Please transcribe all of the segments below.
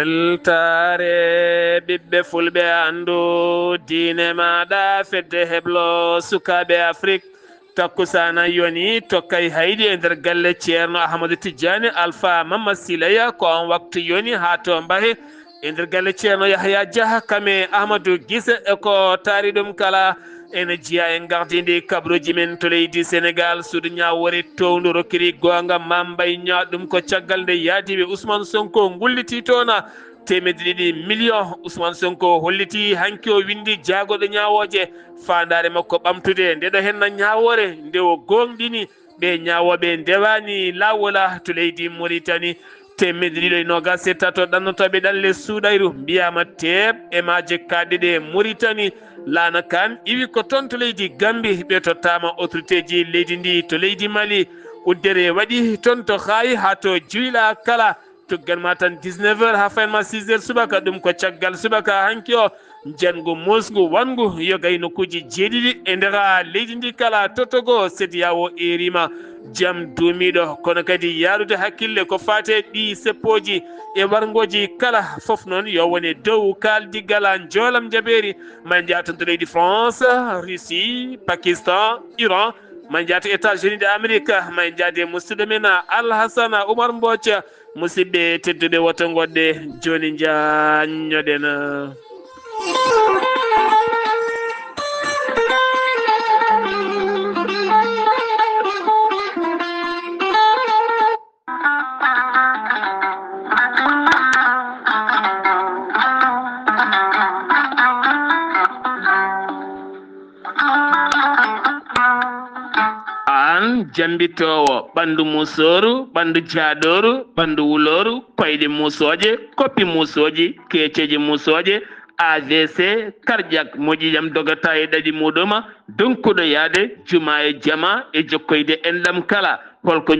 weltare ɓiɓɓe fulɓe andu diine maɗa fedde heblo sukaɓe afrique takkusana yoni tokkay haydi e nder galle ceerno ahmadou tidiane alpha mamma silaya ko on waktu yoni ha to mbahe e nder galle ceerno yahya dia kame ahmadou guise eko taari ɗum kala ene jiya en gardidi kabruji men to leydi sénégal suudu ñawori towdu rokkiri gonga mambay ña ɗum ko caggal nde yaadiɓe ousmane sonko gulliti toon temedde 2 million ousmane sonko holliti hanki o windi jaagoɗo ñawoje fandare makko ɓamtude ndeɗo henna ñawore nde o gonɗini ɓe ñawoɓe ndewani lawola to leydi mauritanie temedde 2.27 ɗannotoɓe ɗalle suuɗayru mbiyama teeb e maje kadɗeɗe mauritanie lana kan iwi ko toon to leydi gambi ɓe tottama autorité ji leydi ndi to leydi mali uddere waɗi toon to haayi ha to juyla kala tugganma tan 19 heures ha fayanma 6 heures subaka ɗum ko caggal subaka hanki o jangu mosgu wangu yogay nokkuji jeeɗiɗi e ndera leydi ndi kala totogo sediyawo erima jaam duumiɗo kono kadi yaarude hakkille ko fate ɗi seppoji e wargoji kala foof noon yo wone dow kaldiggal joolam jaɓeri ma jeyatan to leydi france russie pakistan iran ma jeyata états-unis de amérique ma jaade musidɗo men alhasana oumar mbothia musidɓe tedduɓe woto goɗɗe joni jañoɗen jambitowo ɓandu musoru ɓandu jaaɗoru ɓandu wuloru koyɗe musoje koppi musoji keceji musoje AVC cardiaque moƴƴijam dogata e ɗaɗi muɗuma donkuɗo yaade juma e jama e jokkoyde enɗam kala holko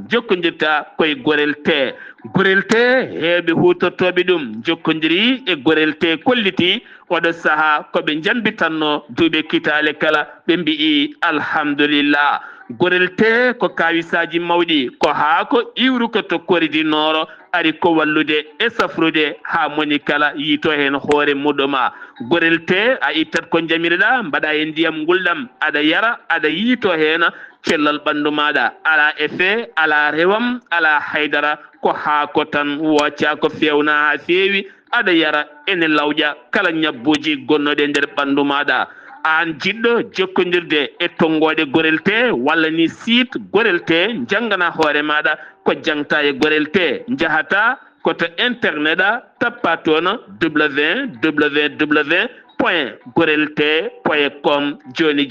jokkodirta koye gorel te heɓe hutortoɓe ɗum jokkodiri e gorel te kolliti oɗo saaha koɓe jambitanno duuɓe kitale kala ɓe mbi'i alhamdulillah gorel te ko kawisaji mawɗi ko haako iwru ko tokkoridi nooro ari ko wallude e safrude ha moni kala yiito hen hoore muɗuma gorel te a ittat ko jamireɗa mbaɗa e ndiyam gulɗam aɗa yara aɗa yiito hen cellal ɓandu maɗa ala effet ala rewam ala haydara ko haako tan wocca ko fewna ha feewi aɗa yara ene lawƴa kala ñabbuji gonnoɗe nder ɓandu maɗa an jiɗɗo jokkodirde e tongoɗe gorel te walla ni site gorel te janggana hoore maɗa ko jangta e gorel te jahata koto internet tappa toon www.gorelte.com joni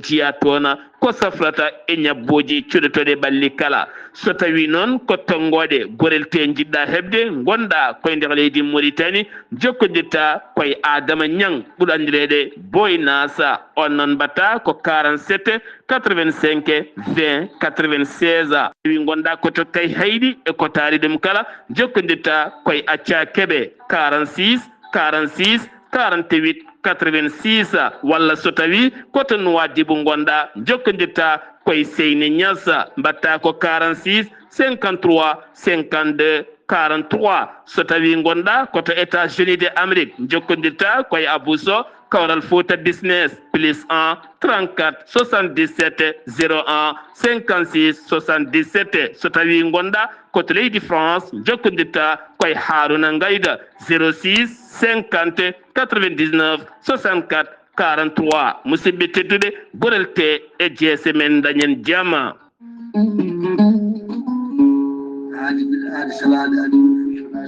jiya toon ko safrata e ñabbuji cuɗotoɗe ɓalli kala so tawi noon ko tongoɗe gorel te jiɗɗa heɓde gonɗa koye nder leydi mauritanie jokkodirta koye adama ñang ɓuuri andireɗe boy nasa on noon mbatta ko 47 85 20 96 tawi gonɗa koto kay haydi e ko taari ɗum kala jokkodirta koye acca keɓe 46 46 48 86 walla so tawi koto Nouadhibou gonɗa jokkodirta koye Seyni Niass mbatta ko 46 53 52 43 so tawi gonɗa koto États-Unis de Amérique jokkodirta koye Abousso Kawral Fouta Business +1 34 77 01 56 77 so tawi gonɗa koto leydi France jokkodirta koye Harouna Ngayda 06 50 99 64 43 musidɓe tedduɓe gorel te e jeese men dañen jama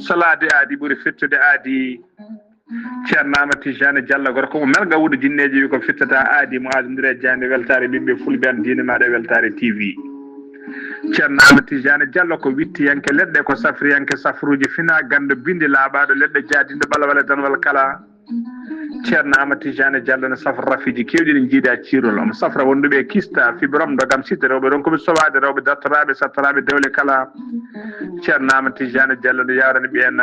salade aadi ɓuuri fettude aadi ceerno Amadou Tidiane Diallo gorko ko melga wuuɗo jinneji wi ko fittata aadi mo adodiri e jande weltare ɓiɓɓe fulɓe an diine maɗa weltare TV ceerno Amadou Tidiane Diallo ko wittiyanke leɗɗe ko safriyanke safruji fina gando binde laaɓaɗo leɗɗe jaadinde balawala danwal kala ceerno Amadou Tidiane Diallo ne safra rafiji kewɗi ɗi jiida cirol omo safra wonduɓe kista fibrom dogam sidde rewɓe ɗon koɓe sowade rewɓe dattoraɓe sattoraɓe dewle kala ceerno Amadou Tidiane Diallo ne yawrani ɓen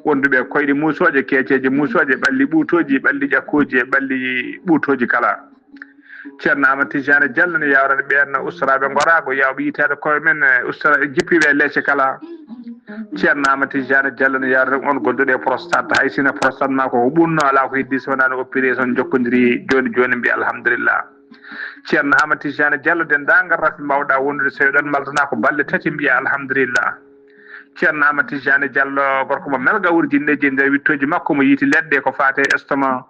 wonduɓe koyɗe musoje keeceje musoje ɓalli ɓuutoji ɓalli ƴakkoji e ɓalli ɓuutoji kala ceerno Amadou Tidiane Diallo ne yawrani ɓen ustaraɓe gorago yawɓe yitede koye men ustara jippiɓe leese kala ceerno amati jane diallo no yarde on godduɗe prostate hay sino prostate ma ko ɓurno ala ko heddi so wonano opéré jokkodiri joni joni mbiya alhamdulillah ceerno amati jane diallo dendagal rafi mbawɗa wondude so ɗon maltana ko balɗe tati mbiya alhamdulillah ceerno amati jane diallo gorko mo melga wurjinneji nder wittoji makko mo yiiti leɗɗe ko fate estomac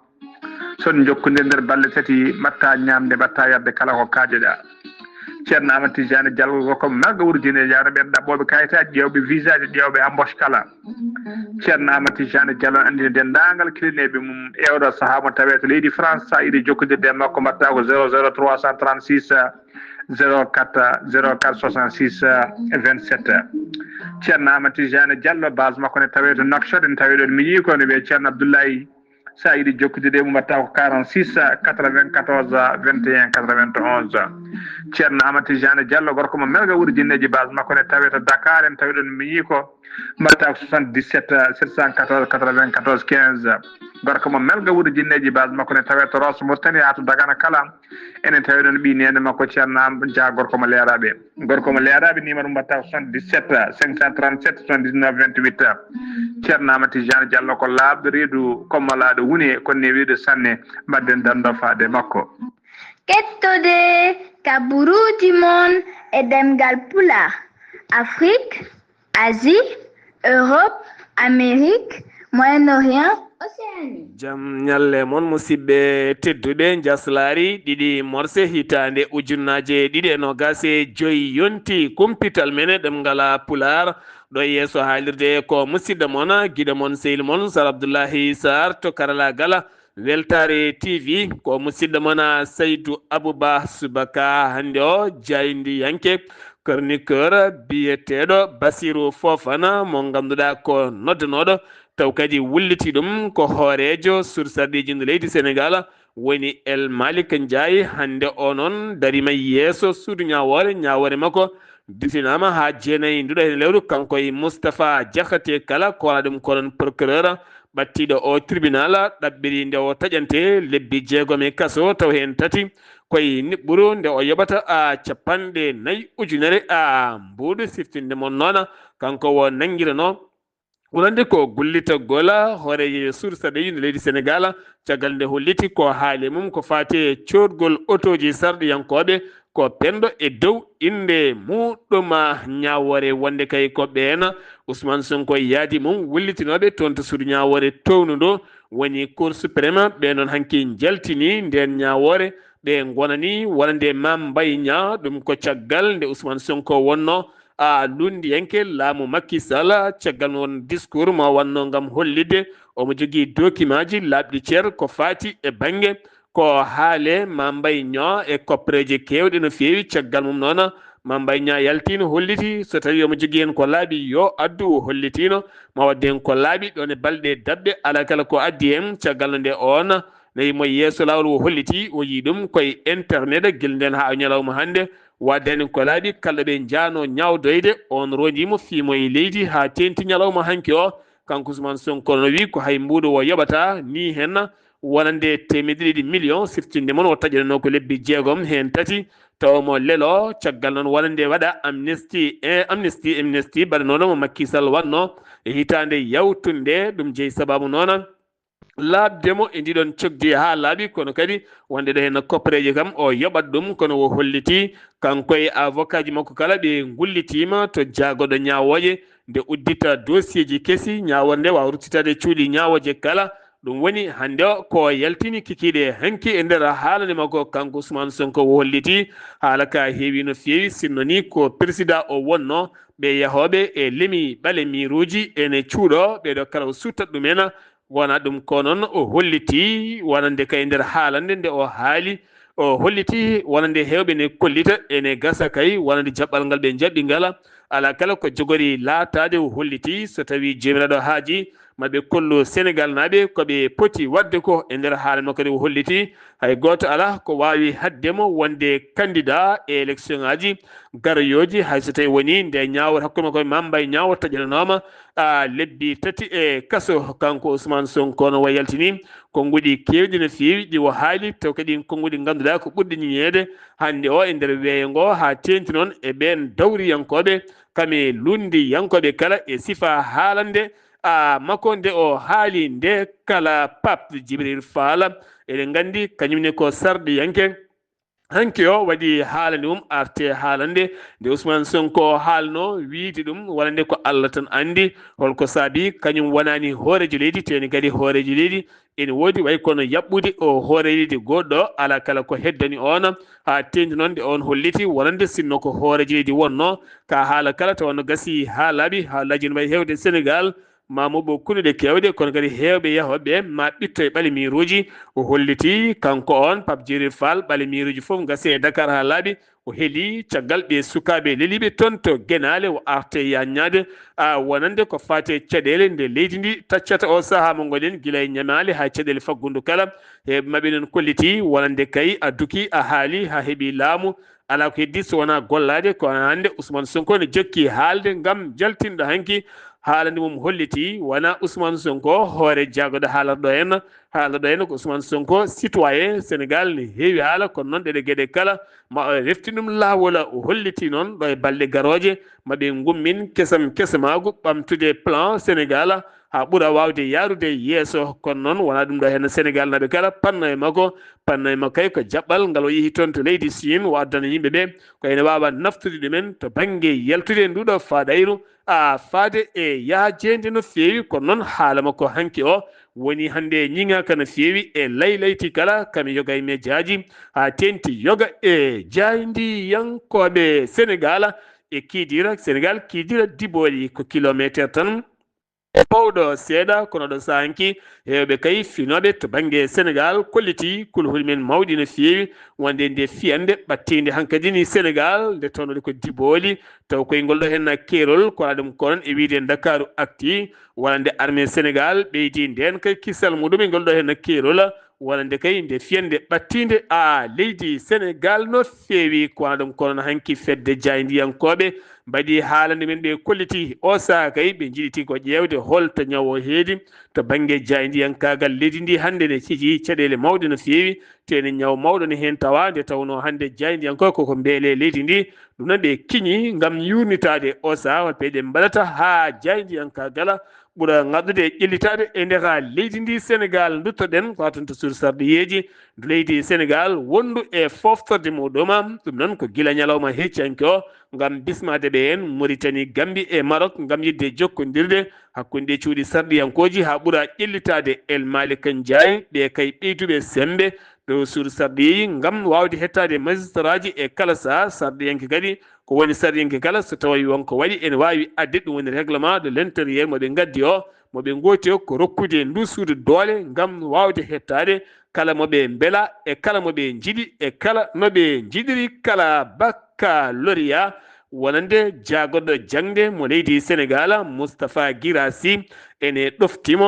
son jokkodiri nder balɗe tati mbatta ñamde mbatta yarde kala ko kajoɗa ceerno amati jane diallo gorko mo melga wurjine jawre ɓen ɗaɓɓoɓe kayitaji ƴewɓe visa ji ƴewɓe embauche kala ceerno amati jane diallo andino dendagal kilineɓe mum ewɗo saaha mo tawe to leydi france sa yiɗi jokkodirde makko mbatta ko 00 336 04 04 66 27 ceerno amati jane diallo base makko ne tawe to Nouakchott en tawi ɗon mi yii ko ne wiye ceerno abdoulaye sa yiɗi jokkodirde mum mbatta ko 46 94 21 91 ceerno amati jane diallo gorko mo melga wurjinneji base makko ne tawe to Dakar en tawi ɗon mi yii ko mbatta ko 77 714 94 15 gorko mo melga wurjinneji base makko ne tawe to Rosso Mauritanie ha to Dagana kala enen tawi ɗon ɓi nene makko ceerno dia gorko mo leeraɓe numéro mbatta ko 77 537 79 28 ceerno amati jane diallo ko laaɓɗo reedu kommalaɗo wune kono ne wiide sanne mbadden dando faade makko kettode kaburuji mon e demgal pulaar Afrique Asie Europe Amérique Moyen-Orient Océanie jam ñalle moon musidɓe tedduɓe jaslari ɗiɗi morse hitande ujunnaje ɗiɗi e nogase joyi yonti kumpital mene ɗem ngala pular ɗo yeeso haalirde ko musidɗo moon guiɗo moon sehil moon sar abdoullahi sar to karalagal weltare tv ko musidɗo moon saydou abouba subaka hande o jayndi yanke chroniqueur biyeteɗo Basirou Fofana mo ganduɗa ko noddanoɗo taw kadi wulliti ɗum ko hoorejo sursardiji ndu leydi Sénégal woni El Malick Ndiaye hande o noon darima yeeso suudu ñawore makko difinama ha jeenayyi nduɗo hen lewru kanko e Moustapha Diakhaté kala ko wala ɗum konon procureur ɓattiɗo o tribunal ɗaɓɓiri nde o taƴante lebbi 6 e kaso taw hen tati koye niɓɓuru nde o yoɓata a 4 ujunere a mbuuɗu siftinde mon noon kanko wo nanguirano wonande ko gullitagol hooreje sursarɗeji nde leydi Sénégal caggal nde holliti ko haali mum ko fati coodgol autoji sarɗiyankoɓe ko pendo e dow inde muɗum ñawore wonde kay ko ɓeena Ousmane Sonko yaadi mum wullitinoɓe toon to suudu ñawore townuɗo woni cour suprême ɓe noon hanki jaltini nden ñawore ɓe gonani wonande Mame Mbaye Niang ɗum ko caggal nde Ousmane Sonko wonno a lundi yanke laamu Macky Sall caggal won discours mo wanno gam hollide omo jogui document ji labɗi ceer ko fati e banggue ko haale Mame Mbaye Niang e koppareje kewɗe no fewi caggal mum noon Mame Mbaye Niang yaltino holliti so tawi omo jogui hen ko laaɓi yo addu hollitino ma wadde hen ko laaɓi ɗon e balɗe dabɓe ala kala ko addi hen caggal nde on nayi mo yeeso lawol o holliti o yi ɗum koye internet guel nden ha ñalawma hande wadde hen ko laaɓi kala ɓe jaano ñawdoyde on rondimo fiimo e leydi ha tenti ñalawma hanki o kanko Ousmane Sonko no wi ko hay mbuɗo o yoɓata ni hen wonande 200 millions siftinde moon o taƴanano ko lebbi 6 hen tati taw mo leelo caggal noon wonande waɗa amnesty baɗa noon mo Macky Sall wanno e hitande yawtunde ɗum jeeyi sababu noon laabdemo e ndiɗon cogdi ha laaɓi kono kadi wonde ɗo hen koppareje kam o yoɓat ɗum kono o holliti kanko e avocat ji makko kala ɓe gullitima to jaagoɗo ñawoje nde uddita dossier ji keesi ñawore nde wawa ruttitade cuuɗi ñawoje kala ɗum woni hande o ko yaltini kikiɗe hanki e nder haalande makko kanko Ousmane Sonko o holliti haala ka heewi no fewi sinno ni ko président o wonno ɓe yahoɓe e leemi ɓale miruji ene cuuɗo ɓeɗo kala o suttat ɗumen wona ɗum ko noon o holliti wonande kay nder haalande nde o haali o holliti wonande hewɓe ne kollita ene gasa kay wonande jaɓɓal ngal ɓe jaɓɓi ngal ala kala ko jogori laatade o holliti so tawi jomiraɗo haaji maɓe kollo Sénégal naɓe koɓe poti wadde ko e nder haala makko kadi o holliti hay goto ala ko wawi haddemo wonde candidat e élection ngaji garoyoji hay so tawi woni nde ñawol hakkude makko e Mambay Niaw taƴananoma lebbi 3 e kaso kanko Ousmane Sonko no wayaltini konguɗi kewɗi no fewi ɗi o haali taw kadi konguɗi ganduɗa ko ɓurɗi ñiñede hande o e nder weeyo ngo ha tenti noon e ɓen dawriyankoɓe kame lundi yankoɓe kala e sifa haalande makko nde o haali nde kala Pape Djibril Fall eɗen gandi kañumne ko sarɗi yanke hanki o waɗi haalande arte haalande nde Ousmane Sonko haalno wiide ɗum wonande ko Allah tan andi holko saabi kañum wonani hoorejo leydi teni kadi hoorejo leydi ene woodi way kono yaɓɓude o hoore leydi goɗɗo ala kala ko heddani on ha tendi noon nde on holliti wonande sinno ko hoorejo leydi wonno ka haala kala tawanno gasi ha laaɓi ha laaji no wayi hewde Sénégal mamoɓe kunuɗe kewɗe kono kadi hewɓe yahoɓe ma ɓitto e ɓalemiruji o holliti kanko on Pape Djibril Fall ɓalemiruji foof gasi e Dakar ha laaɓi o heeli caggal ɓe sukaɓe leliɓe toon to Guénale o arte yaññade wonande ko fate caɗele nde leydi ndi taccata o saaha mo gonɗen guila e ñamale ha caɗele faggudu kala heɓe mabɓe noon kolliti wonande kay a duki a haali ha heeɓi laamu ala ko heddi so wona gollade ko hande Ousmane Sonko ne jokki haalde gam jaltinɗo hanki haalande mum holliti wona Ousmane Sonko hoore jagoɗo haalata ɗo henna ko Ousmane Sonko citoyen Sénégal ne heewi haala kono noon ɗeɗe gueɗe kala ma o refti ɗum lawol o holliti noon ɗo e balɗe garoje maɓe gummin kesamago ɓamtude plan Sénégal ha ɓuura wawde yarude yeeso kono noon wona ɗum ɗo henna Sénégal naɓe kala panno e makko kay ko jaɓɓal ngal o yeehi toon to leydi Chine o addana yimɓeɓe ko ene wawa naftude ɗumen to banggue yaltude nduɗo fadayru faade e yaajede no fewi kono noon haala makko hanki o woni hande ñiŋaka no fewi e laylayti kala kami yoga e médiaji ha tenti yoga e jayndiyankoɓe Sénégal e Sénégal kiidira Diboli ko kilométre tan pawɗo seeɗa kono ɗo sahanki hewɓe kay finoɓe to banggue Sénégal kolliti kulhuli men mawɗi no fewi wonde nde fiyande ɓattinde hankkadi ni Sénégal nde tawnude ko Diboli taw koye ngol ɗo henna keerol ko ɗum konon e wiide Dakaru Actu wonande armée Sénégal ɓeydi nden kay kisal muɗum e ngol ɗo henna keerol wonande kay nde fiyande ɓattinde leydi Sénégal no fewi ko ɗum konon hanki fedde jayndiyankoɓe mbaɗi haalande men ɓe kolliti o saaha kay ɓe jiɗiti ko ƴewde holto ñaw o heedi to banggue jayndiyankagal leydi ndi hande ne ciji caɗele mawɗe no fewi tene ñaw mawɗo ne hen tawa nde tawno hande jayndiyanko koko beele leydi ndi ɗum noon ɓe kiñi gam yurnitade o saaha holpe ɗe mbaɗata ha jayndiyankagala ɓuura gaddude e ƴellitade e nder leydi ndi Sénégal duttoɗen ko hatonto sur sarɗiyeji leydi Sénégal wondu e foftorde muɗum ɗum noon ko guila ñalawma heccanke o gam bismade ɓe en Mauritanie Gambie e Maroc gam yidde jokkodirde hakkude cuuɗi sarɗiyankoji ha ɓuura ƴellitade El Malick Ndiaye ɓe kay ɓeyduɓe sembe ɗo sur sarɗiyi gam wawde hettade magistrat ji e kala saha sarɗiyanke kadi ko woni sarɗiyanke kala so tawi wonko waɗi ene wawi adde ɗum woni règlement de l'intérieur moɓe gaddi o moɓe gooti o ko rokkude ndusude doole gam wawde hettade kala moɓe beela e kala moɓe jiiɗi e kala noɓe jiiɗiri kala baccalauréat wonande jagoɗɗo jangde mo leydi Sénégal Moustapha Guirassy ene ɗoftimo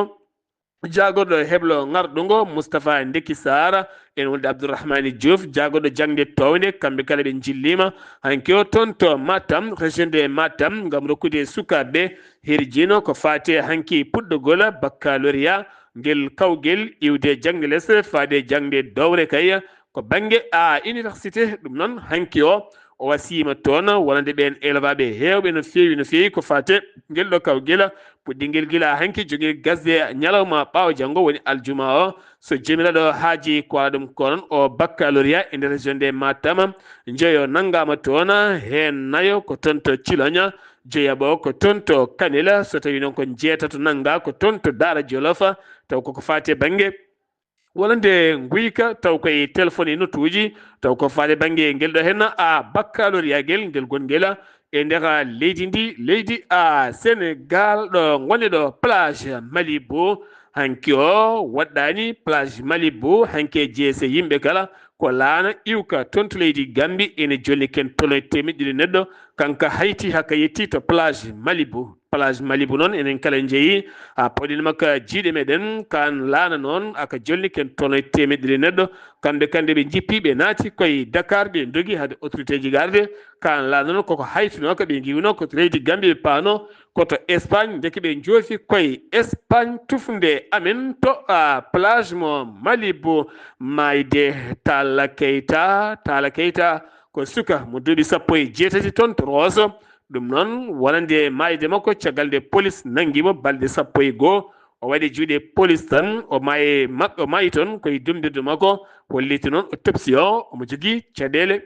jagoɗɗo heblo ngarɗugo Moustapha Ndeki Sara en wonde Abdourahmane Diouf jagoɗɗo jangde towde kamɓe kala ɓe jillima hanki o toon to Matam région de Matam gam rokkude sukaɓe herjino ko fate hanki puɗɗogol baccalauréat guel kawguel iwde jangde less faade jangde dowre kay ko banggue université ɗum noon hanki o wasima toon wonande ɓen élevaɓe hewɓe no fewi ko fate guel ɗo kawguel puɗɗiguel guila hanki jogui gasde ñalawma ɓaawo janggo woni aljuma o so jomiraɗo haaji ko waɗa ɗum konon o baccalauréat e nder région de Matam jeeyo nanggama toon hen nayo ko toon to Thilogne jeeyaɓo ko toon to Kanel so tawi noon ko jeetato nangga ko toon to Daara Djolof taw koko fate banggue wonande guyka taw koye téléphone e notuji taw ko faade banggue guel ɗo henna baccalauréat guel gonguel e nder leydi ndi leydi Sénégal ɗo gonni ɗo plage Malibu hanki o waɗɗani plage Malibu hanki jeese yimɓe kala ko laana iwka toon to leydi Gambie ene jolni ken tolo temeɗɗiɗi neɗɗo kanka hayti hakka yetti to plage Malibu plage Malibu noon enen kala jeeyi ha pawɗin makka jiiɗe meɗen kan laana noon aka jolni ken tono temedde neɗɗo kamɓe kande ɓe jippi ɓe naati koye Dakar ɓe dogi hade autorité ji garde kan laana noon koko haytunoka ɓe giwno koto leydi Gambie ɓe paano koto Espagne deke ɓe joofi koye Espagne tufde amen to plage mo Malibu mayde Talla Keita ko suka mo duuɓi 17 toon to Rosso ɗum noon wonande mayde makko caggal nde police nanguimo balɗe 11 o waɗi juuɗe police tan o mayi toon koye dumdirde makko holliti noon autopsie o omo jogui caɗele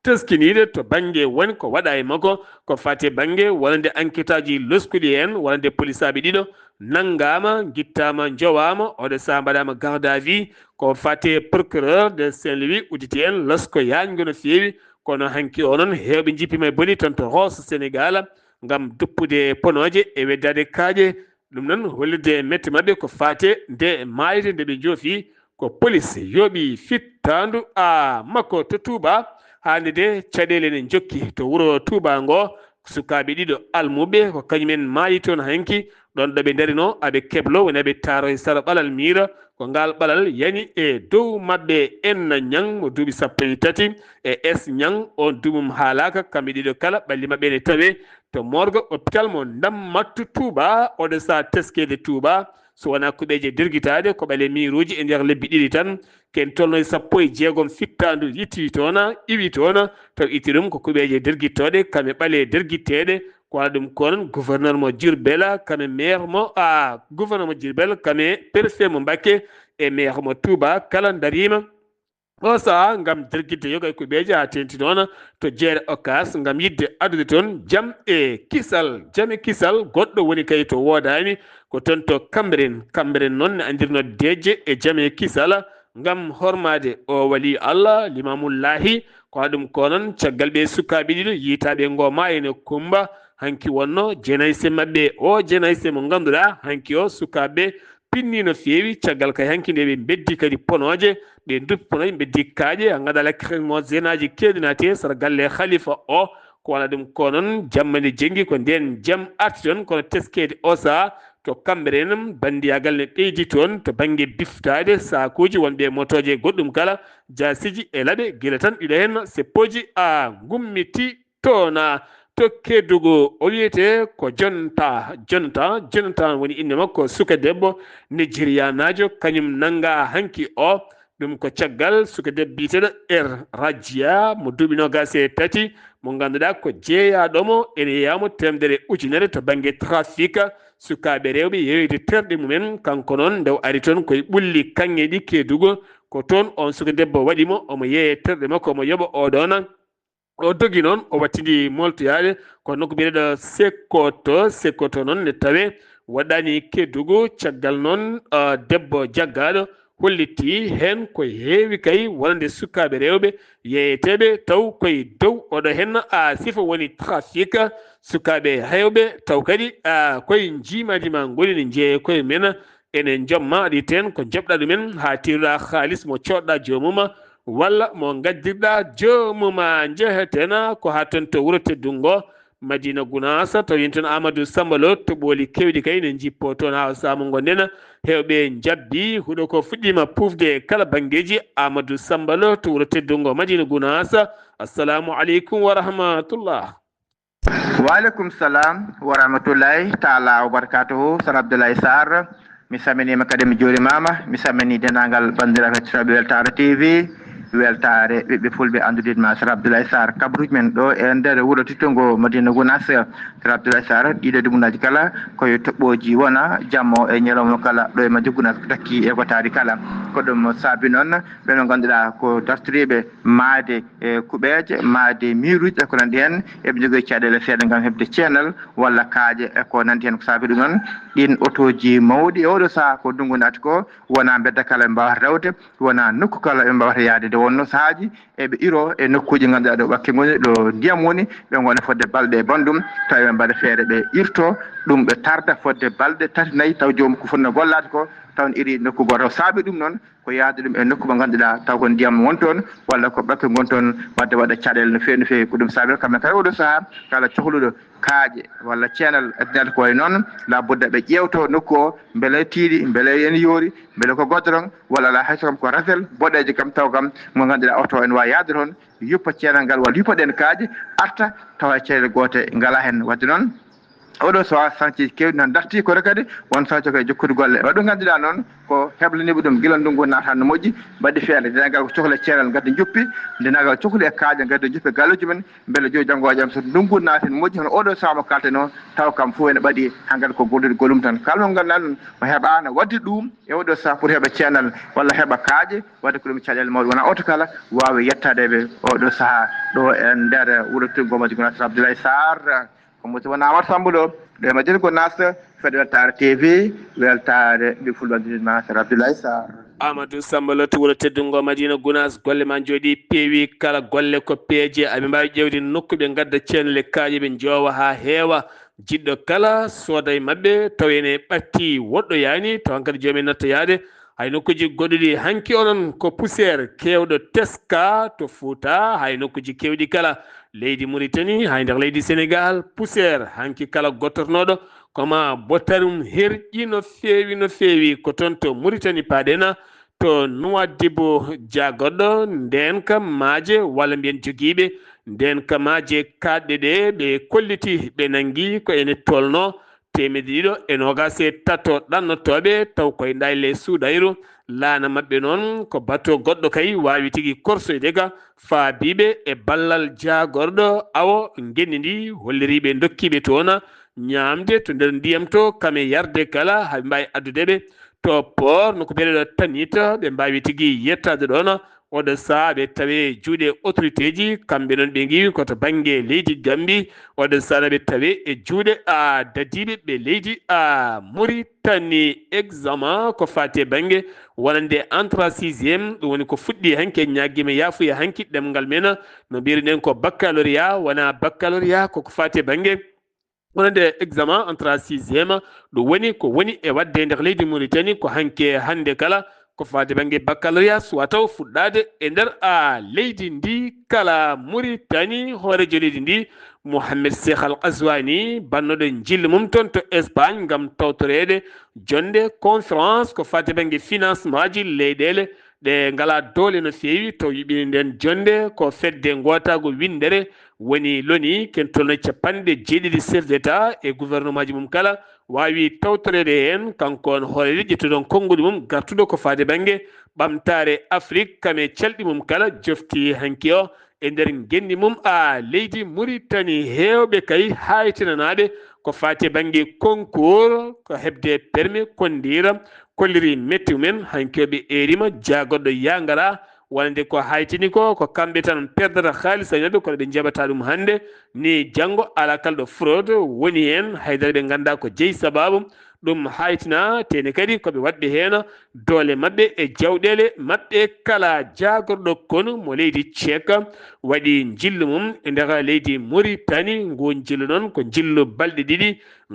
teskiniɗe to banggue woni ko waɗa e makko ko fate banggue wonande enquête aji loskuɗi hen wonande police aɓe ɗiɗo nanggama guittama jowama oɗo sa mbaɗama garde à vue ko fate procureur de Saint-Louis udditi hen losko yajgo no fewi kono hanki o noon hewɓe jippima e boni tan to Rosso Sénégal gam doppude ponoje e weddade kaaƴe ɗum noon hollirde mette mabɓe ko fate nde mayde nde ɓe joofi ko police yooɓi fittandu makko to Touba hande de caɗele ne jokki to wuuro Touba ngo sukaɓe ɗiɗo almuɓe ko kañumen maayi toon hanki ɗon ɗo ɓe darino aɓe keblo woni aɓe taaro e sara ɓalal miira ko ngal ɓalal yani e dow mabɓe en ñang mo duuɓi 13 e es ñang on duumum haalaka kamɓe ɗiɗo kala ɓalli mabɓe ne tawe to morgue hôpital mo Dammattu Touba oɗo sa teskede Touba so wona kuɓeje dirguitade ko ɓale miruji e nder lebbi ɗiɗi tan ken tolno e 16 fittandu yitti toona iwi toona taw itti ɗum ko kuɓeje dirguittoɗe kamɓe ɓale dirguitteɗe ko waɗa ɗum konon gouverneur mo Diourbel kamɓe maire mo gouverneur mo Diourbel kamɓe préfet mo Mbacké e maire mo Touba kala darima o saha gam dirguidde yoga e kuɓeje ha tenti noon to jeere Okas gam yidde adude toon jaam e kisal goɗɗo woni kay to wodani ko toon to Cambérène noon ne andirno deeje e jaam e kisal gam hormade o wali Allah limamullahi ko haɗum ko noon caggal ɓe sukaɓe ɗiɗo yiitaɓe ngoma ene Kumba hanki wonno jenayse mabɓe o jenayse mo ganduɗa hanki o sukaɓe pinni no fewi caggal kay hanki nde ɓe beddi kadi ponoje ɓe duppi ponoje beddi kaaƴe ha gaɗa lacrymo zenaji keɗinate sara galle khalifa o ko wona ɗum ko noon jamma nde jenggi ko nden jaam arti toon kono teskede o saha to Cambérène bandiyagal ne ɓeydi toon to banggue biftade sakuji wonɓe motoje goɗɗum kala jasiji e laaɓe guila tan ɗiɗo hen seppoji gummiti toona to Kédougou o wiyete ko Jonta woni inde makko suka debbo Nigérianajo kañum nanga hanki o ɗum ko caggal suka debbo biteɗo Rajia mo duuɓi 23 mo ganduɗa ko jeeyaɗomo ene yeyamo temedere ujunere to banggue trafic sukaɓe rewɓe yeyoyde terɗe mumen kanko noon ndew ari toon koye ɓulli kanŋe ɗi Kédougou ko toon on suka debbo waɗimo omo yeeye terɗe makko omo yoɓa oɗon o dogi noon o wattidi moltoyade ko nokku mbiyeɗo Sekkoto noon ne tawe waɗani Kédougou caggal noon debbo jaggaɗo holliti hen ko heewi kay wonande sukaɓe rewɓe yeeyeteɓe taw koye dow oɗo hen sifa woni trafic sukaɓe hewɓe taw kadi koye jiimaji ma goni ne jeeye koye men enen jomma aɗa ten ko jabɗa ɗumen ha tirɗa halis mo coɗɗa jomuma walla mo gaddirɗa jomuma jehetena ko ha ton to wuuro teddungo Madina Gounass taw yen toon Amadou Sambalo to ɓooli kewɗi kay ne jippo toon ha saama gonɗen hewɓe jabbi huuɗo ko fuɗɗima pufde kala banggueji Amadou Sambalo to wuuro teddungo Madina Gounass. Assalamu aleykum wa rahmatullah. Waaleykum salam wa rahmatullahi taala wa barakatuhu. Sar Abdoulaye Sarr mi salminima kadi mi juurimama mi salmini dendagal bandiraɓe hettotoɓe Weltare TV weltare ɓiɓɓe fulɓe andudinma Sar Abdoulaye Sarr kabruji men ɗo e nder wuuro tittongo Madina Gounass. Sar Abdoulaye Sarr ɗiɗo dumunaji kala koye toɓɓoji wona jammo e ñalawma kala ɗo e Madina Gounass ko takki e gotari kala ko ɗum saabi noon ɓeɗo ganduɗa ko dartoriɓe maade e kuɓeje maade miruji e ko nandi hen eɓe jogui caɗele seeɗa gam hebde ceenal walla kaaƴe e ko nandi hen ko saabi ɗum noon ɗin otoji mawɗi e oɗo saaha ko ndungu naati ko wona bedda kala ɓe mbawata rewde wona nokku kala ɓe mbawata yaade de wonno saahaji eɓe iro e nokkuji ganduɗa ɗo ɓakke goni ɗo ndiyam woni ɓe gona fodde balɗe e bandum taw ɓe mbaɗa feere ɓe irto ɗum ɓe tarda fodde balɗe 3 4 taw jomum ko fonno gollade ko taw iri nokku goto saabi ɗum noon ko yaade ɗum e nokku mo ganduɗa taw ko ndiyam won toon walla ko ɓakke gon toon wadde waɗa caɗele no fewi no fewi ko ɗum saabi kamɓe kala oɗo saaha kala cohluɗo kaaƴe walla channel addinata ko e noon la budda ɓe ƴewto nokku o beele tiiɗi beele en yoori beele ko goddoron walla ala hayso kam ko rasel boɗeje kam taw kam mo ganduɗa oto en wawi yaade toon yuppa channel ngal walla yuppaɗen kaaƴe arta tawa caɗele goote ngala hen wadde noon oɗo so sanci kewɗi noon darti kono kadi won sanci koye jokkude golle waɗum ganduɗa noon ko heblaniɓe ɗum gila ndungu naata no moƴƴi mbaɗi feere ndenagal ko cohla ceeral gadde juppi ndenagal cohli e kaaƴe gadde juppi galluji men beele joni janggo e jaam so ndungu naati no moƴƴi hono oɗo sahamo kalten o taw kam fof ene ɓaɗi hankkadi ko gollude gollum tan kala mo ganduɗa ɗum o heeɓa no wadde ɗum e oɗo sah pour heeɓa ceenal walla heeɓa kaaƴe wadde ko ɗum caɗele mawɗe wona oto kala wawi yettadeɓe oɗo saaha ɗo e nder wuuro Tiggomaji Gounass Abdoulaye Sarr ko musidɗo wona Amadou Samba ɗo ɗo Madina Gounass fedde weltare TV weltare ɓe fulɓe Sar Abdoulaye Sarr Amadou Samba Lo to wuuro teddungo Madina Gounass golle ma jooɗi peewi kala golle ko peeje aɓe mbawi ƴewde nokku ɓe gadda ceenele kaaƴe ɓe joowa ha heewa jiɗɗo kala sooda e mabɓe taw ene ɓatti woɗɗo yaani taw hankkadi joomen natta yaade hay nokkuji goɗɗuɗi hanki onon ko poussiére kewɗo teska to Fouta hay nokkuji kewɗi kala leydi Mauritanie hay nder leydi Sénégal poussiére hanki kala gottornoɗo koma bottarum herƴi no fewi ko toon to Mauritanie paaɗena to Nouadhibou Diagoɗɗo nden kam maaje walla mbiyen joguiɓe nden kam maaje kaɗɗe ɗe ɓe kolliti ɓe nangui ko ene tolno 223 ɗannotoɓe taw koye ndayle Soudayru laana mabɓe noon ko bateau goɗɗo kay wawi tigui korsoyde ga faabiɓe e ballal jagorɗo awo genni ndi holliriɓe dokkiɓe toon ñamde to nder ndiyam to kame yarde kala haɓe mbawi addudeɓe to port noko beeleɗo tanita ɓe mbawi tigui yettade ɗon oɗo saaha ɓe tawe juuɗe autorité ji kamɓe noon ɓe giwi koto banggue leydi Gambie oɗo saaha ɓe tawe e juuɗe dadiɓe ɓe leydi Mauritanie examen ko fate banggue wonande entrée 6e ɗum woni ko fuɗɗi hanki ñaguima yafuya hanki ɗemgal men no mbiruɗen ko baccalauréat wona baccalauréat koko fate banggue wonande examen entrée 6e ɗum woni ko woni e wadde nder leydi Mauritanie ko hanke hande kala ko fade banggue baccalauréat soit taw fuɗɗade e nder leydi ndi kala Mauritanie hoorejo leydi ndi Mohamed Cheikh Al Qazwani bannoɗo jillu mum toon to Espagne gam tawtorede jonde conférence ko fate banggue financement ji leyɗele ɗe ngala doole no fewi taw yuɓini nden jonde ko fedde gotago windere woni loni ken tolno capanɗe jeeɗiɗi chef d' état e gouvernement ji mum kala wawi tawtorede hen kanko on hoorede ƴettuɗon konngudi mum gartuɗo ko fade banggue ɓamtare Afrique kame calɗi mum kala jofti hanki o e nder genni mum leydi Mauritanie hewɓe kay haytinanaɓe ko fate banggue concours ko hebde permis kondira kolliri metti mumen hankoɓe erima jagoɗɗo yangara wonande ko haytini ko kamɓe tan perdata haalis añaɓe kono ɓe jaɓata ɗum hande ni janggo ala kalɗo fraude woni hen haydara ɓe ganda ko jeeyi sababu ɗum haytina tene kadi koɓe watɓe hen doole mabɓe e jawɗele mabɓe kala jagorɗo kono mo leydi Tchèque waɗi jillu mum e nder leydi Mauritanie ngu jillu noon ko jillu balɗe ɗiɗi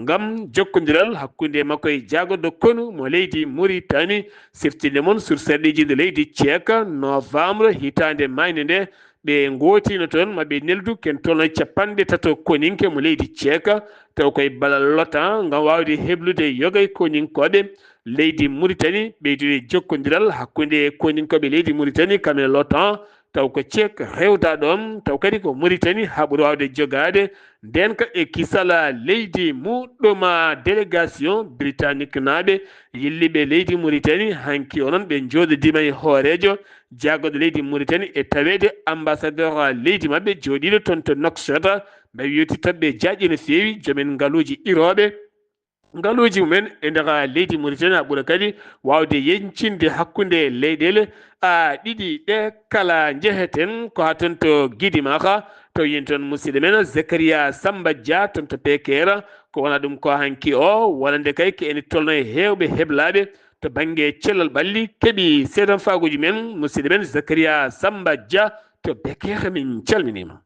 gam jokkodiral hakkude makko e jagorɗo kono mo leydi Mauritanie siftinde mon sur serɗiji nde leydi Tchèque novembre hitande mayde nde ɓe gotino toon maɓe neldu ken tolno capanɗe tato koninke mo leydi Tchèque taw koye balal lotan gam wawde heblude yogay koninkoɓe leydi Mauritanie ɓeydude jokkodiral hakkude koninkoɓe leydi Mauritanie kamɓe lotan taw ko Tchèque rewta ɗon taw kadi ko Mauritanie ha ɓuuri wawde jogade nden ka e kisala leydi muɗɗum délégation britannique naɓe yilliɓe leydi Mauritanie hanki onon ɓe jododima e hoorejo jagoɗo leydi Mauritanie e tawede ambassadeur leydi mabɓe joɗiɗo toon to Nouakchott ɓe yewtittoɓe jaaƴi no fewi joomen ngaaluji iroɓe ngaaluji mumen e nder leydi Mauritanie ha ɓuura kadi wawde yencinde hakkude leyɗele ɗiɗi ɗe kala jeheten ko ha toon to Guidimaka to yin toon musidɗo men Zakaria Samba Dia toon to Pekera ko wona ɗum ko hanki o wonande kay ko ene tolno e hewɓe heblaɓe to banggue cellal ɓalli keeɓi seedan faguji men musidɗo men Zakaria Samba Dia to Pekera min calminima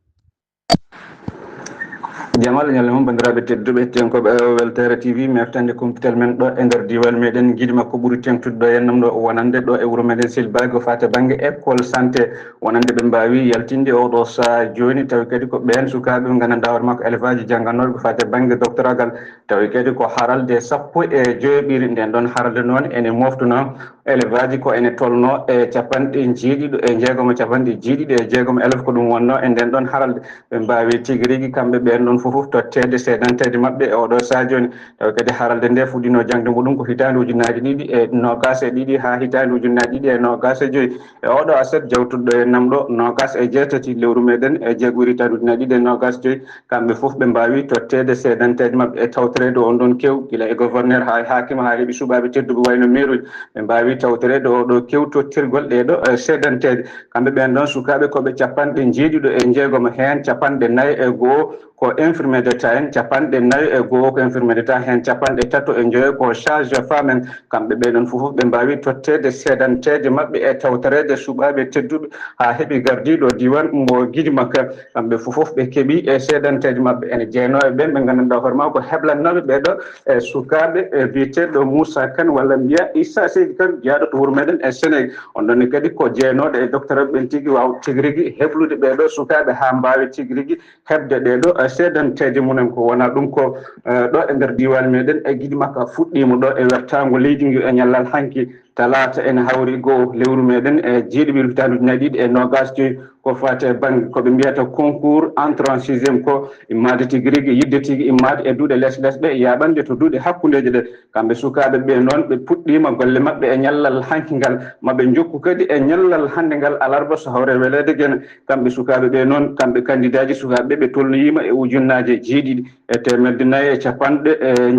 jamal ñalle mum bandiraɓe tedduɓe tenkoɓe weltere tv meftande kumpital men ɗo e nder diwal meɗen guiɗima ko ɓuuri tengtude ɗo hennam ɗo wonande ɗo e wuuro meɗen Silbagi ko fate banggue école santé wonande ɓe mbawi yaltinde oɗo saaha joni tawi kadi ko ɓen sukaɓe ɓe gandanɗa hoore makko élève aji jangganoɓe ko fate banggue doctoragal tawi kadi ko haralde 15 nden ɗon haralde noon ene moftuno élève aji ko ene tolno e capanɗe jeeɗiɗo e jeegomo capanɗe jeeɗiɗi e jeegomo élève ko ɗum wonno e nden ɗon haralde ɓe mbawi tigui rigui kamɓe ɓen ɗon fofoof tottede seedantede mabɓe e oɗo saha joni tawi kadi haralde nde fuɗɗino jangde muɗum ko hitande ujunnaje ɗiɗi e nogas e ɗiɗi ha hitande ujunnaje ɗiɗi e nogas e joyyi e oɗo aset jawtuɗo e namɗo nogas e jeetati lewru meɗen e jeegom hitande ujunnaje ɗiɗi e nogas joyyi kamɓe foof ɓe mbawi tottede seedantede mabɓe e tawtorede on ɗon kew guila e gouverneur ha hakima ha heeɓi suuɓaɓe tedduɓe wayno maire uji ɓe mbawi tawtorede oɗo kewtottirgol ɗeɗo seedantede kamɓe ɓen ɗon sukaɓe koɓe capanɗe jeeɗiɗo e jeegomo hen capanɗe nayyi e goho ko infirmier d'état en capanɗe nayyi e goho ko infirmier d'état hen capanɗe tato e joyyi ko charge femme en kamɓe ɓeɗon fofoof ɓe mbawi tottede seedantede mabɓe e tawtorede suuɓaɓe tedduɓe ha heeɓi gardiɗo diwan mo Guidimakka kamɓe fofoof ɓe keeɓi e seedantede mabɓe ene jeeyno e ɓen ɓe gandanɗa hoore ma ko heblannoɓe ɓeɗo e sukaɓe e biyeteɗo Moussa Kane walla mbiya Issa Seydi Kane jeyaɗo to wuuro meɗen e Sénégal on ɗonne kadi ko jeynoɗo e docteur ɓen tigui waw tigui rigui heblude ɓeɗo sukaɓe ha mbawi tigui rigui hebde ɗeɗo seedantede mumen ko wona ɗum ko ɗo e nder diwan meɗen e Guidimakka fuɗɗima ɗo e wertago leydi ndi e ñallal hanki talata ene hawri goho lewru meɗen e jeeɗiɓi hitande ujunnaje ɗiɗi e nogas joyyi ko fate banggue koɓe mbiyata concours entrant en sixiéme ko immade tigui rigui yidde tigui immade e duuɗe less less ɗe yaɓande to duuɗe hakkudeje ɗe kamɓe sukaɓe ɓe noon ɓe puɗɗima golle mabɓe e ñallal hanki ngal maɓe jokku kadi e ñallal hande ngal alarba so hawre welede guene kamɓe sukaɓe ɓe noon kamɓe candidat ji sukaɓe ɓe tolnoyima e ujunnaje jeeɗiɗi e temedde nayyi e capanɗe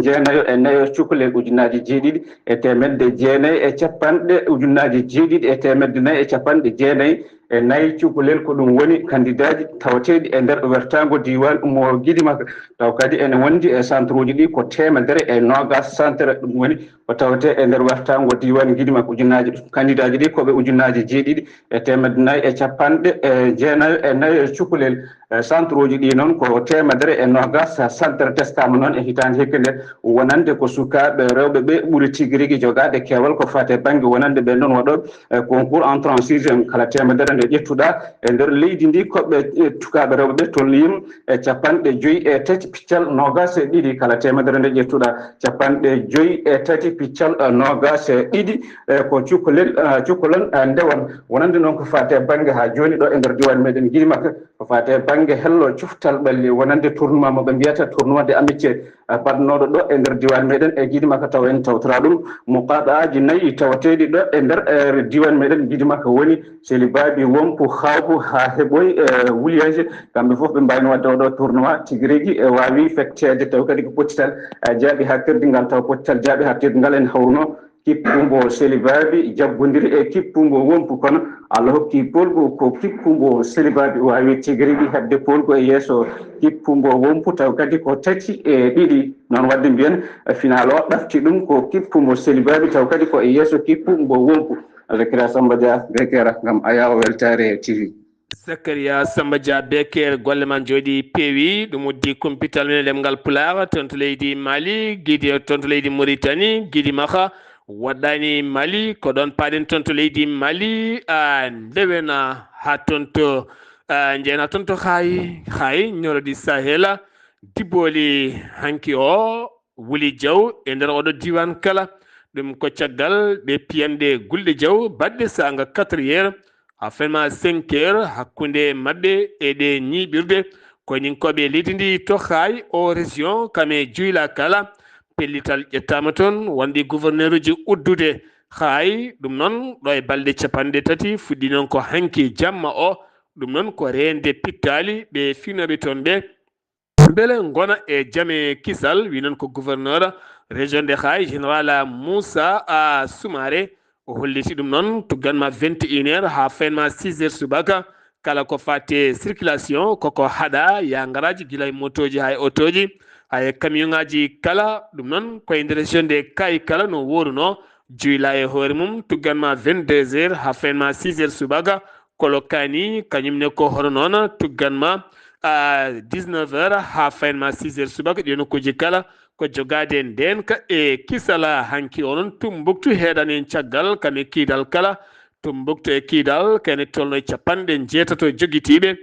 jeenayo e nayyo cukalel ujunnaje jeeɗiɗi e temedde jeenayyi e capanɗe ujunnaje jeeɗiɗi e temedde nayyi e capanɗe jeenayyi e nayyi cukalel ko ɗum woni candidat ji tawateɗi e nder wertago diwan mo Guidimakka taw kadi ene wondi e centre uji ɗi ko temedere e nogas centre ɗum woni ko tawate e nder wertago diwan Guidimakka ujunnaje candidat ji ɗi koɓe ujunnaje jeeɗiɗi e temedde nayyi e capanɗe jeenayo e nayyo cukalel centre uji ɗi noon ko temedere e nogas centre teskama noon e hitande hikka nde wonande ko sukaɓe rewɓe ɓe ɓuuri tigui rigui jogade kewal ko fate banggue wonande ɓe noon waɗoɓe concours entrant en sixiéme kala temedere nde ƴettuɗa e nder leydi ndi koɓe tukaɓe rewɓe ɓe tolnoyima e capanɗe joyyi e tati piccal nogas e ɗiɗi kala temedere nde ƴettuɗa capanɗe joyyi e tati piccal nogas e ɗiɗi ko cukalel ndewan wonande noon ko fate banggue ha joni ɗo e nder diwan meɗen Guidimakka ko fate banggue hello cuftal ɓalli wonande tournoi moɓe mbiyata tournoi de amitié badnoɗo ɗo e nder diwan meɗen e Guidimakka taw en tawtora ɗum mo qaɗaji nayyi tawateɗi ɗo e nder diwan meɗen Guidimakka woni Selibaɓe Wonko Hawko ha heeɓoy Wouliyaji kamɓe foof ɓe mbawino wadde oɗo tournoi tigui rigui e wawi feccede taw kadi ko pottital jaaɓi ha terdingal taw pottital jaaɓi ha terdingal en hawruno kippumbo Selibaɓe jaggodiri e kippumbo Wonko kono Allah hokki polgo ko kippumbo Selibaɓe wawi tigui rigui hebde polgo e yesso kippumbo Wonko taw kadi ko tati e ɗiɗi noon wadde mbiyen final o ɗafti ɗum ko kippumbo Selibaɓe taw kadi ko e yesso kippumbo Wonko Zakaria Samba Dia Bekera gam Aya Weltare TV. Zakaria Samba Dia Bekera golle man jooɗi peewi ɗum uddi kumpital men lemgal Pulaar toon to leydi Mali Guidi toon to leydi Mauritanie Guidimakka waɗɗani Mali ko ɗon paaɗen toon to leydi Mali ndewena ha toon to jeena toon to hay ñorodi Sahel Diboli hanki o Wuli Diaw e nder oɗo diwan kala ɗum ko caggal ɓe piyande Gulɗe Diaw badɗe sanga 4h afema 5h hakkunde mabɓe e ɗe ñiɓirde ko ñinkoɓe leydi ndi to hay o région kame juyla kala pellital ƴettama toon wonde gouverneur uji uddude hay ɗum noon ɗo e balɗe capanɗe tati fuɗɗi noon ko hanki jamma o ɗum noon ko rende pittali ɓe finoɓe toon ɓe beele gona e jaame kisal wi noon ko gouverneur région de hay général Moussa Soumaré o holliti ɗum noon tugganma 21h ha faynma 6h subaka kala ko fate circulation koko haɗa ya garaji guila e motoji hay autoji hay camion ngaji kala ɗum noon koye nder région de Kay kala no woruno juyla e hoore mum tugganma 22h ha faynma 6h subaka kolo kani kañumne ko hono noon tugganma 19h ha fayma 6h subaka ɗi nokkuji kala ko jogade ndenka e kisala hanki onon Tumbuktu heɗan en caggal kane kiidal kala Tumbuktu e kiidal kene tolno e capanɗe jeetato jogitiɓe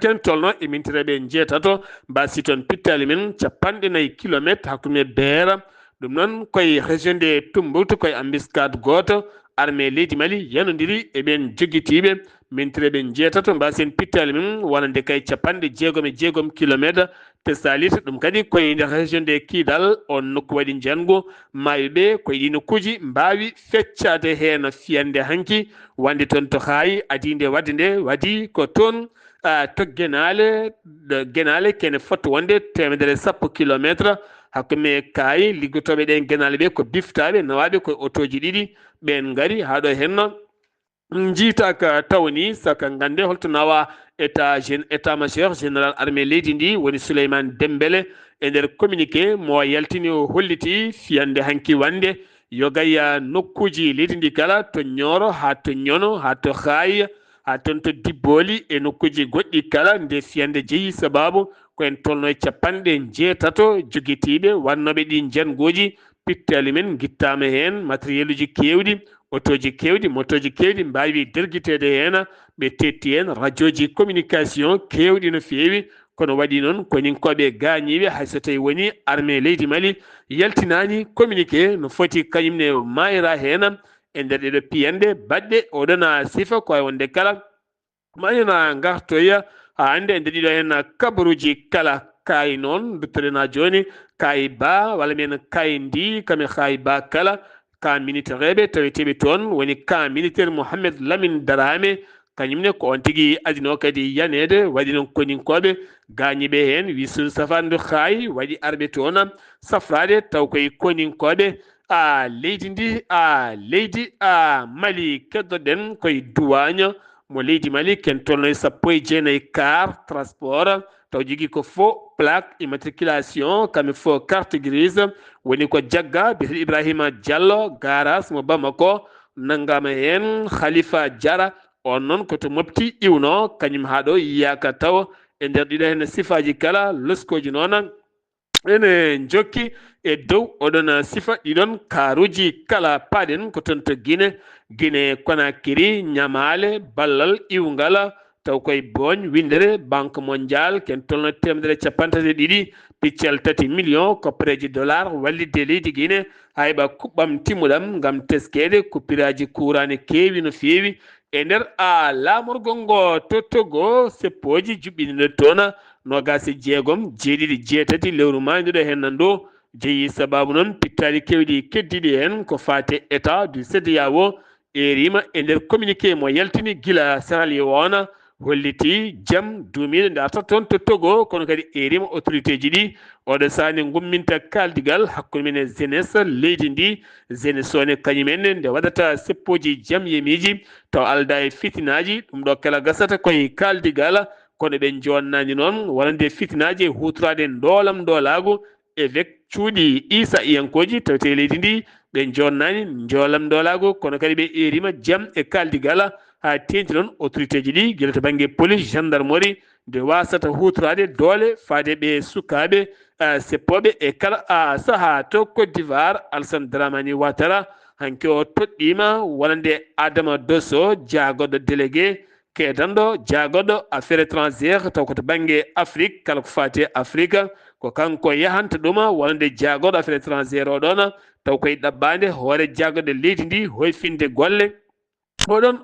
ken tolno e mintireɓe jeetato mbasi toon pittali men capanɗe 4 kilométre hakkude beera ɗum noon koye région de Tumbuktu koye embuscade goto armée leydi Mali yanodiri e ɓen jogitiɓe mintireɓe jeetato mbasen pittali men wonande kay capanɗe 6 kilométre te salit ɗum kadi koye nder région de Kidal on nokku waɗi jango mayɓe koye ɗi nokkuji mbawi feccade hen fiyande hanki wande toon to haayi adinde wadde nde waɗi ko toon to Guénale kene foti wonde 110 kilométre hakkude kayi liggotoɓe ɗen Guénale ɓe ko biftaɓe nawaɓe koye otoji ɗiɗi ɓen gaari haɗo henno jiitaka tawni saka gande holto nawa état majeur général armée leydi ndi woni Souleymane Dembélé e nder communiqué mo yaltini o holliti fiyande hanki wande yo gaya nokkuji leydi ndi kala to Nioro ha to Niono ha to Haaya ha toon to Diboli e nokkuji goɗɗi kala nde fiyande jeeyi sababu koyen tolno e capanɗe jeetato jogitiɓe wannoɓe ɗi jangoji pittali men guittama hen matériel uji kewɗi otoji kewɗi motoji kewɗi mbawi derguitede hen ɓe tetti hen radio ji communication kewɗi no fewi kono waɗi noon koninkoɓe gañiɓe hayso tawi woni armée leydi Mali yaltinani communiqué no foti kañumne mayra hen e nder ɗeɗo piyande baɗɗe oɗona sifa ko wonde kala mayona gartoya ha ande e nder ɗiɗo hen kabaruji kala kayi noon duttorena joni kayi ba walla men kayi ndi kame kayi ba kala ka militaire taweteɓe toon woni ka militaire Mohamed Lamine Darame kañumne ko on tigui adino kadi yanede waɗi noon koninkoɓe gañiɓe hen wisul safandu haay waɗi arɓe toon safrade taw koye koninkoɓe leydi ndi leydi Mali keddoɗen koye duwagne mo leydi Mali ken tolno e 19 car transport taw jogui ko faux plaque immatriculation kamɓe faux carte grise woni ko jagga biyeteɗo Ibrahima Diallo garage mo Bamako nanggama hen Khalifa Diara on noon koto mofti iwno kañum haɗo yiyaka taw e nder ɗiɗo hen sifaji kala loskoji noon ene jokki e dow oɗon sifa ɗiɗon karuji kala paɗen ko toon to Guinée Conakry ñamale ballal iwgal taw koye boñ windere banque mondial ken tolno 132 piccel 3 million koppareji dollar wallide leydi Guinée hayɓa kuɓɓam timmuɗam gam teskede kuppiraji kurani kewi no fewi e nder lamorgol ngo to Togo seppoji juɓɓinide toon 26 jeeɗiɗi jeetati lewru mayduɗo hen ɗo jeeyi sababu noon pittali kewɗi keddiɗi hen ko fate état du CEDEAO erima e nder communiqué mo yaltini gila Sierra Leone holliti jaam duumiɗo darta toon to Togo kono kadi erima autorité ji ɗi oɗo sani gumminta kaldigal hakkude men e jeunesse leydi ndi jeunesse one kañumen nde waɗata seppoji jaam yemiji taw alda e fitinaji ɗum ɗo kala gasata koye kaldigal kono ɓe jonnani noon wonande fitinaji e hutorade doolam doolago évêque cuuɗi Issa Iyankoji tawte leydi ndi ɓe jonnani joolam doolago kono kadi ɓe erima jaam e kaldigal ha tenti noon autorité ji ɗi guila to banggue police gendarmerie nde wasata hutorade doole faade ɓe sukaɓe seppoɓe e kala saaha to Côte d'Ivoire Alassane Dramani Ouattara hanki o toɗɗima wonande Adama Dosso jaagoɗo délégué kedanɗo jaagoɗo affaire étrangère taw koto banggue Afrique kala ko fate Afrique ko kanko yahanta ɗuma wonande jaagoɗo affaire étrangère oɗon taw koye ɗaɓɓade hoore jaagoɗo leydi ndi hoye finde golle oɗon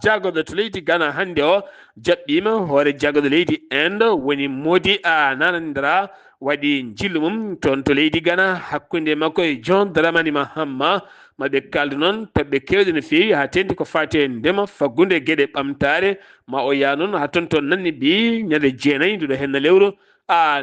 jaagoɗo to leydi Ghana hande o jaɓɓima hoore jaagoɗo leydi Inde woni Modi Nanandra waɗi jillu mum toon to leydi Ghana hakkude makko e John Dramani Mahama maɓe kaldu noon toɓɓe kewɗe no fewi ha tendi ko fate ndema faggude gueɗe ɓamtare ma o yaa noon ha toon to nanni ɓi ñande 9 nduɗo henna lewru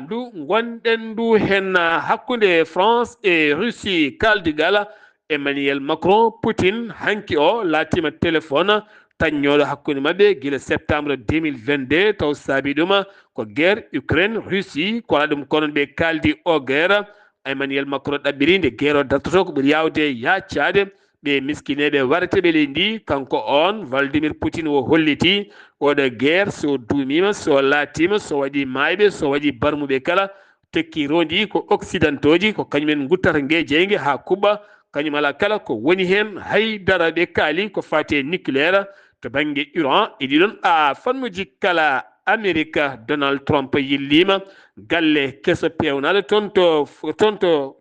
ndu gonɗen ndu hen hakkude France e Russie kaldigal Emmanuel Macron Poutine hanki o laatima téléphone taññoɗo hakkude mabɓe guila septembre 2022 taw saabi ɗuma ko guerre Ukraine Russie ko waɗa ɗum kono ɓe kaldi o guerre Emmanuel Macron ɗaɓɓiri nde guerre o dartoto ko ɓuuri yawde yaccade ɓe miskineɓe warteɓe leydi ndi kanko on Vladimir Poutine o holliti oɗo guerre so duumima so laatima so waɗi mayɓe so waɗi barmuɓe kala tekki rondi ko occidentaux ji ko kañumen guttata ngue jeygue ha kuɓɓa kañum ala kala ko woni hen haydara ɓe kaali ko fate nucléaire to banggue Iran e ɗiɗon fannuji kala Amérique Donald Trump yillima galle keso pewnaɗo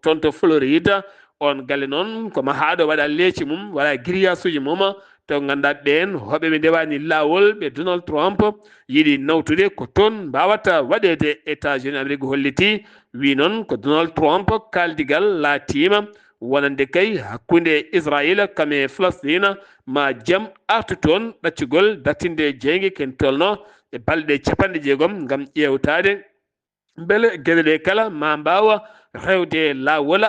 tonto Florida on galle noon ko mahaɗo waɗa leeci mum waɗa grillage uji mum to ganduɗa ɓen hoɓeɓe ndewani lawol ɓe Donald Trump yiiɗi nawtude ko toon mbawata waɗede États-Unis Amérique holliti wi noon ko Donald Trump kaldigal laatima wonande kay hakkude Israël kame Palestine ma jaam artu toon ɗaccugol dattinde jeygue ken tolno e balɗe 60 gam ƴewtade beele gueɗeɗe kala ma mbawa rewde lawol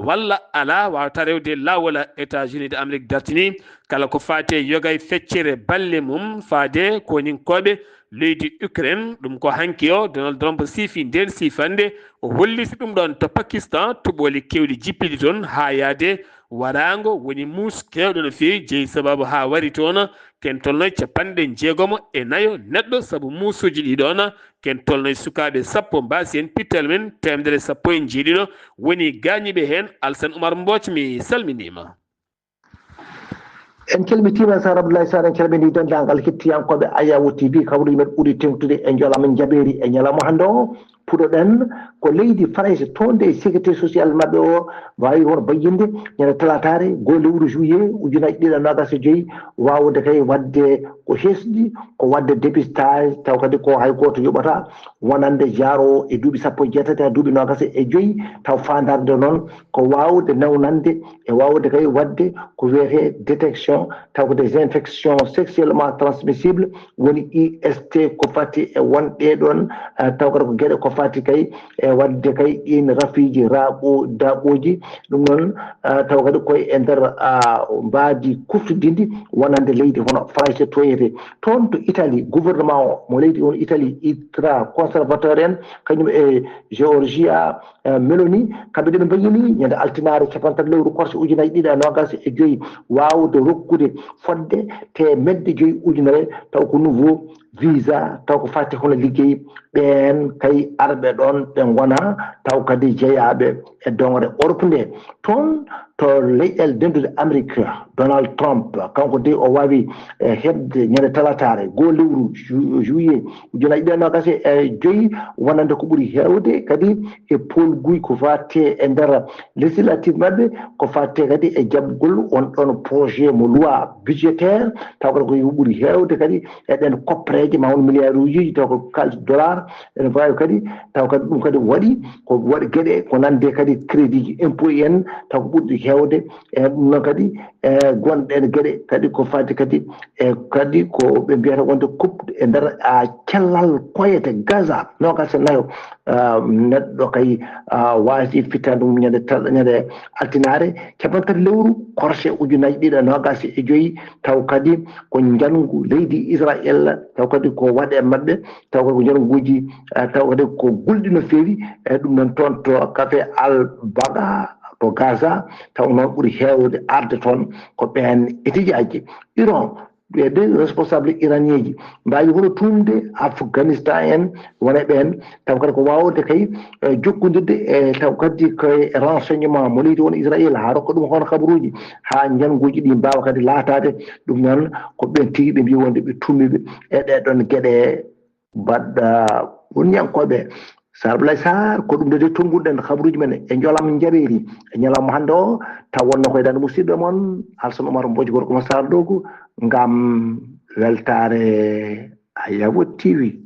walla ala wawata rewde lawol États-Unis d'Amérique dartini kala ko fate yogay feccere balle mum faade koninkoɓe leydi Ukraine ɗum ko hanki o Donald Trump siifi nden sifande o holliti ɗum ɗon to Pakistan toɓoli kewɗi jippidi toon ha yaade waɗago woni mus kewɗo no fewi jeeyi sababu ha wari toon ken tolnoy 64 neɗɗo saabu musuji ɗiɗon ken tolnoy sukaɓe sappo mbasi hen pittel men 110 woni gañiɓe hen Alassane Oumar Mbodj mi salminima. En calmitima Sar Abdoulaye Sarr en calmini dendagal hettiyankoɓe Ayawo TV kawruji men ɓuuri tengtude e jolamen jaɓeri e ñalawma hande o puɗoɗen ko leydi France tonde e sécurité social mabɓe o wawi won bayyinde ñande talatare go lewru juillet 2025 wawde kay wadde ko hesɗi ko wadde dépistage taw kadi ko hay goto yoɓata wonande jaarowo e duuɓi 17 ha duuɓi 25 taw fandarde noon ko wawde nawnande e wawde kay wadde ko wiyete détection taw ko des infections sexuellement transmissibles woni IST ko fati e wonɗe ɗon taw kadi ko gueɗe ko fati kay e wadde kay ɗin rafiji raaɓo daɓoji ɗum noon taw kadi koye e nder mbaadi kuftodindi wonande leydi hono France toyete toon to Italie gouvernement o mo leydi on Italie ultra conservateur en kañum e Giorgia Meloni kamɓe ɗe ɓe mbayini ñande altinare capantati lewru korse 2025 wawde rokkude fodde te medde 5 ujunere taw ko nouveau visa taw ko fatti hono liggey ɓen kay arɓe ɗon ɓe gona taw kadi jeeyaɓe e dongre Europe nde toon to leyɗel dendude Amérique Donald Trump kanko de o wawi hebde ñande talatare go lewru juillet 2025 wonande ko ɓuuri hewde kadi e polguy ko fatte e nder législative mabɓe ko fatte kadi e jaɓgol on ɗon projet mo loi budgétaire taw kadi ko ɓuuri hewde kadi eɗen koppereje ma won milliard uji taw ko kalci dollar ene wawi kadi taw kadi ɗum kadi waɗi ko waɗi gueɗe ko nande kadi crédit ji impôt en taw ko ɓurɗi hewde e ɗum noon kadi gonɗen gueɗe kadi ko fati kadi e kadi ko ɓe mbiyata wonde coupe e nder cellal koyete Gaza nokase nayo neɗɗo kay wasi fitta ɗum ñande altinare capantati lewru korse 2025 taw kadi ko jangu leydi Israël taw kadi ko waɗe mabɓe taw kadi ko janguji taw kadi ko gulɗi no fewi e ɗum noon toon to café Al Baga to Gaza taw noon ɓuuri hewde arde toon ko ɓen étudiaji Iran ɓe de responsable iranien ji mbawi hono tumde Afghanistan en wona ɓen taw kadi ko wawde kay jokkodirde e taw kadi koye renseignement mo leydi won Israël ha rokka ɗum hono kabaruji ha janguji ɗi mbawa kadi laatade ɗum noon ko ɓen tigui ɓe mbi wonde ɓe tummiɓe e ɗeɗon gueɗe mbaɗɗa woniyankoɓe Sar Abdoulaye Sarr ko ɗum de tongurɗen habaruji men e jolam jaɓeri e ñalawma hande o taw wonno koye dande musidɗo moon Alassane Oumar Mbodj gorko mo Sarr Dogo ngam weltare Ayawo TV.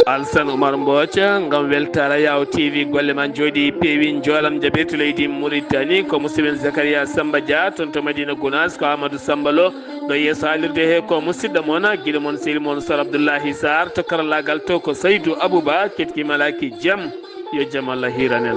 Alassane Oumar Mbodj ngam weltare Ayawo TV golle man jooɗi peewi jolam jaɓiri to leydi Mauritanie ko musidɓe Zakaria Samba Dia toon to Madina Gounass ko Amadou Samba Lo ɗo yeeso haalirde he ko musidɗo moon guiɗo moon sehil moon Sar Abdoullahi Sarr to karallagal to ko Saydou Abouba ketkima alaki jaam yo jaam Allah hiranen.